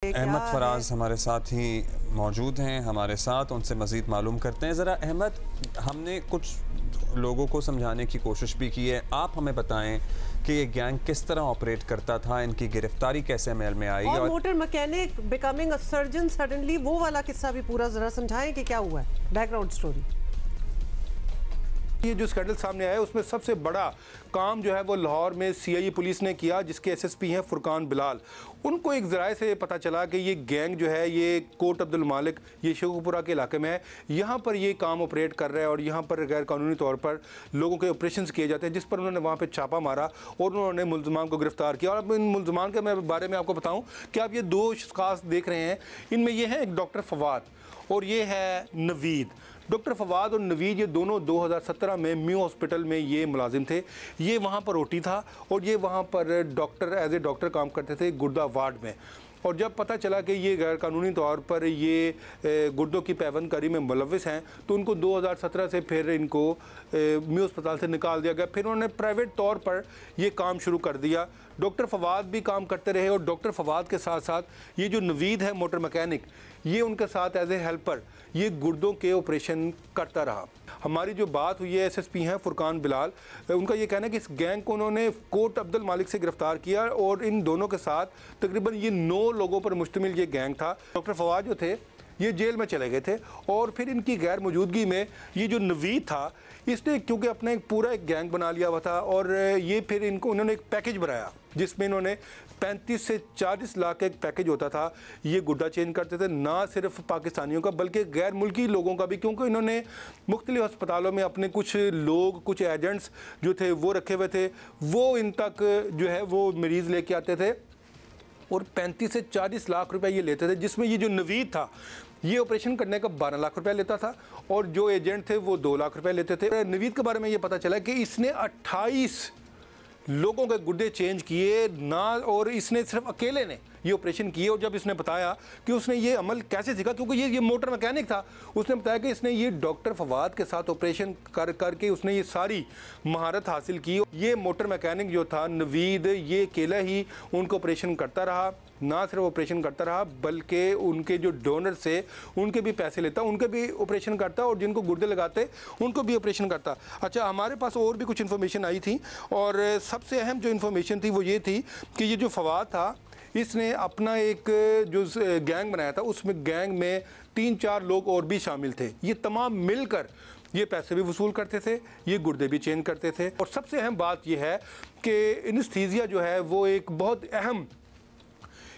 अहमद फराज हमारे साथ ही मौजूद हैं, हमारे साथ उनसे मज़ीद मालूम करते हैं। ज़रा अहमद, हमने कुछ लोगों को समझाने की कोशिश भी की है, आप हमें बताएं कि ये गैंग किस तरह ऑपरेट करता था, इनकी गिरफ्तारी कैसे अमल में आई और motor mechanic becoming a surgeon suddenly, वो वाला किस्सा भी पूरा ज़रा समझाएं कि क्या हुआ है, बैकग्राउंड स्टोरी। ये जो स्कैंडल सामने आया उसमें सबसे बड़ा काम जो है वो लाहौर में सीआईए पुलिस ने किया, जिसके एसएसपी हैं फुरकान बिलाल। उनको एक ज़राए से पता चला कि ये गैंग जो है ये कोट अब्दुल मालिक, ये शेखुपुरा के इलाके में है, यहाँ पर ये काम ऑपरेट कर रहा है और यहाँ पर गैर कानूनी तौर पर लोगों के ऑपरेशन किए जाते हैं, जिस पर उन्होंने वहाँ पर छापा मारा और उन्होंने मुल्ज़मान को गिरफ्तार किया। और अब इन मुल्ज़मान के मैं बारे में आपको बताऊँ कि आप ये दो खास देख रहे हैं, इनमें ये है एक डॉक्टर फवाद और ये है नवीद। डॉक्टर फवाद और नवीद ये दोनों 2017 में म्यू हॉस्पिटल में ये मुलाजिम थे। ये वहाँ पर ओटी था और ये वहाँ पर डॉक्टर एज ए डॉक्टर काम करते थे गुर्दा वार्ड में। और जब पता चला कि ये गैर कानूनी तौर पर ये गुर्दों की पैवंदकारी में मुलविस हैं, तो उनको 2017 से फिर इनको म्यू अस्पताल से निकाल दिया गया। फिर उन्होंने प्राइवेट तौर पर ये काम शुरू कर दिया। डॉक्टर फवाद भी काम करते रहे और डॉक्टर फवाद के साथ साथ ये जो नवीद है मोटर मैकेनिक, ये उनके साथ एज ए हेल्पर ये गुर्दों के ऑपरेशन करता रहा। हमारी जो बात हुई है एसएसपी हैं फुरकान बिलाल, उनका ये कहना है कि इस गैंग को उन्होंने कोट अब्दुल मालिक से गिरफ्तार किया और इन दोनों के साथ तकरीबन ये 9 लोगों पर मुश्तमिल ये गैंग था। डॉक्टर फवाद जो थे ये जेल में चले गए थे और फिर इनकी गैर मौजूदगी में ये जो नवीद था इसने क्योंकि अपना एक पूरा एक गैंग बना लिया हुआ था और ये फिर इनको उन्होंने एक पैकेज बनाया जिसमें इन्होंने 35 से 40 लाख का एक पैकेज होता था। ये गुड्डा चेंज करते थे, ना सिर्फ पाकिस्तानियों का बल्कि गैर मुल्की लोगों का भी, क्योंकि इन्होंने मुख्तलिफ अस्पतालों में अपने कुछ लोग, कुछ एजेंट्स जो थे वो रखे हुए थे। वो इन तक जो है वो मरीज़ लेके आते थे और 35 से 40 लाख रुपए ये लेते थे, जिसमें ये जो नवीद था ये ऑपरेशन करने का 12 लाख रुपए लेता था और जो एजेंट थे वो 2 लाख रुपए लेते थे। नवीद के बारे में ये पता चला कि इसने 28 लोगों के गुर्दे चेंज किए ना, और इसने सिर्फ अकेले ने ये ऑपरेशन किए। और जब इसने बताया कि उसने ये अमल कैसे सीखा, क्योंकि ये मोटर मैकेनिक था, उसने बताया कि इसने ये डॉक्टर फवाद के साथ ऑपरेशन करके उसने ये सारी महारत हासिल की। ये मोटर मैकेनिक जो था नवीद, ये अकेला ही उनको ऑपरेशन करता रहा, ना सिर्फ ऑपरेशन करता रहा बल्कि उनके जो डोनर से उनके भी पैसे लेता, उनके भी ऑपरेशन करता और जिनको गुर्दे लगाते उनको भी ऑपरेशन करता। अच्छा, हमारे पास और भी कुछ इन्फॉर्मेशन आई थी और सबसे अहम जो इन्फॉर्मेशन थी वो ये थी कि ये जो फवाद था इसने अपना एक जो गैंग बनाया था, उसमें गैंग में 3-4 लोग और भी शामिल थे। ये तमाम मिलकर ये पैसे भी वसूल करते थे, ये गुर्दे भी चेंज करते थे। और सबसे अहम बात यह है कि एनेस्थीसिया जो है वो एक बहुत अहम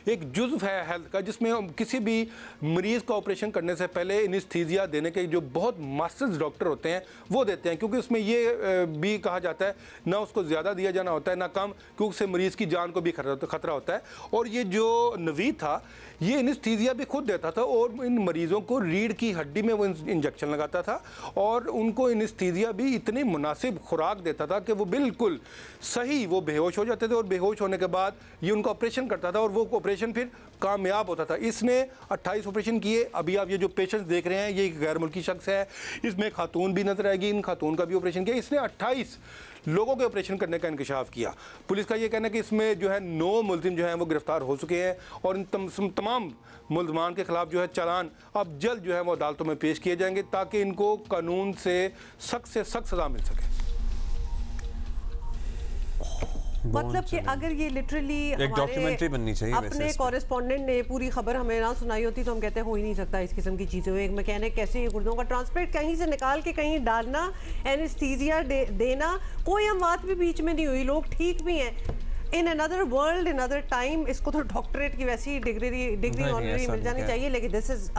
एक जुज़्व है हेल्थ का, जिसमें किसी भी मरीज़ का ऑपरेशन करने से पहले एनेस्थीसिया देने के जो बहुत मास्टर्स डॉक्टर होते हैं वो देते हैं, क्योंकि उसमें ये भी कहा जाता है ना उसको ज़्यादा दिया जाना होता है ना कम, क्योंकि उससे मरीज़ की जान को भी खतरा होता है। और ये जो नवीद था ये एनेस्थीसिया भी खुद देता था और इन मरीज़ों को रीढ़ की हड्डी में वो इंजेक्शन लगाता था और उनको एनेस्थीसिया भी इतनी मुनासिब खुराक देता था कि वो बिल्कुल सही वो बेहोश हो जाते थे और बेहोश होने के बाद ये उनका ऑपरेशन करता था और वो ऑपरेशन फिर कामयाब होता था। इसने 28 ऑपरेशन किए। अभी आप ये जो पेशेंट्स देख रहे हैं ये गैर मुल्की शख्स है, इसमें खातून भी नजर आएगी, इन खातून का भी ऑपरेशन किया। इसने 28 लोगों के ऑपरेशन करने का इंकशाफ किया। पुलिस का ये कहना है कि इसमें जो है 9 मुल्जिम जो हैं वो गिरफ्तार हो चुके हैं और इन तमाम मुल्जमान के खिलाफ जो है चालान अब जल्द जो है वो अदालतों में पेश किए जाएंगे ताकि इनको कानून से सख्त सज़ा मिल सके। मतलब कि अगर ये लिटरली एक डॉक्यूमेंट्री बननी चाहिए। अपने कॉरेस्पॉन्डेंट ने पूरी खबर हमें ना सुनाई होती तो हम कहते हो ही नहीं सकता इस किस्म की चीज़ें। एक मैकेनिक कैसे ये गुर्दों का ट्रांसप्लांट कहीं से निकाल के कहीं डालना, एनेस्थीसिया देना, कोई अमवात भी बीच में नहीं हुई, लोग ठीक भी हैं। In another world, in other time इसको तो डॉक्टरेट की वैसी डिग्री ऑनरी मिल जानी चाहिए, लेकिन this is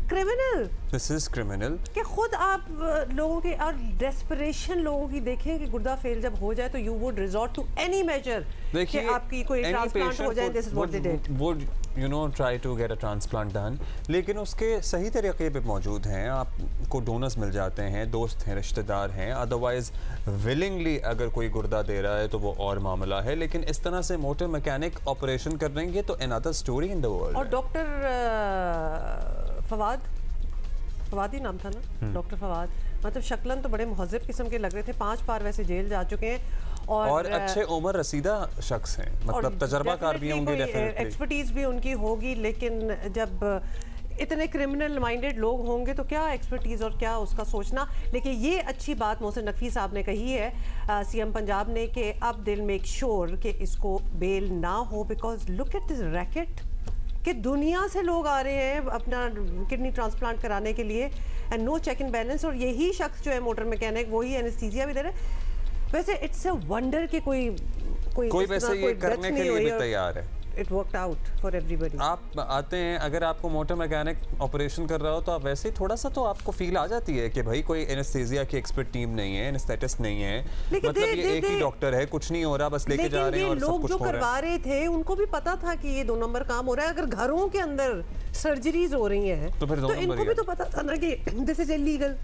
criminal. This is criminal कि खुद आप लोगों की और डेस्परेशन लोगों की देखें कि गुर्दा फेल जब हो जाए तो you would resort to any measure कि आपकी कोई ट्रांसप्लांट हो जाए। This is what they did, would you no try to get a transplant done, लेकिन उसके सही तरीके पे मौजूद हैं। आपको डोनर्स मिल जाते हैं, दोस्त हैं, रिश्तेदार हैं, अदरवाइज विलिंगली अगर कोई गुर्दा दे रहा है तो वो और मामला है, लेकिन इस तरह से मोटर मैकेनिक ऑपरेशन कर रहे हैं तो another story in the world. और डॉक्टर फवाद ही नाम था ना, डॉक्टर फवाद, मतलब शक्लन तो बड़े मुहज़्ज़ब किस्म के लग रहे थे। 5 बार वैसे जेल जा चुके हैं और अच्छे उम्र रसीदा शख्स हैं, मतलब तजर्बाकार भी होंगे, एक्सपर्टीज भी उनकी होगी, लेकिन जब इतने क्रिमिनल माइंडेड लोग होंगे तो क्या एक्सपर्टीज और क्या उसका सोचना। लेकिन ये अच्छी बात मोहसिन नकवी साहब ने कही है सीएम पंजाब ने कि अब दिल मेक श्योर कि इसको बेल ना हो, because look at this racket कि दुनिया से लोग आ रहे हैं अपना किडनी ट्रांसप्लांट कराने के लिए and no check in balance, और यही शख्स जो है मोटर मैकेनिक वही एनेस्थीसिया भी दे रहा है। वैसे इट्स अ वंडर कि कोई वैसे ये करने के लिए भी तैयार है। It worked out for everybody. आप आते हैं, अगर आपको मोटर मैकेनिक ऑपरेशन कर रहा हो तो आप वैसे ही थोड़ा सा तो आपको फील आ जाती है कि भाई कोई एनेस्थीसिया की एक्सपर्ट टीम नहीं है, एनेस्थेटिस्ट नहीं है, मतलब ये एक ही डॉक्टर है, कुछ नहीं हो रहा, बस लेके जा रहे हैं और सब कुछ हो रहा है। लोग जो करवा रहे थे उनको भी पता था कि ये 2 नंबर काम हो रहा है। अगर घरों के अंदर सर्जरीज हो रही हैं तो इनको भी तो पता था ना कि दिस इज इलीगल।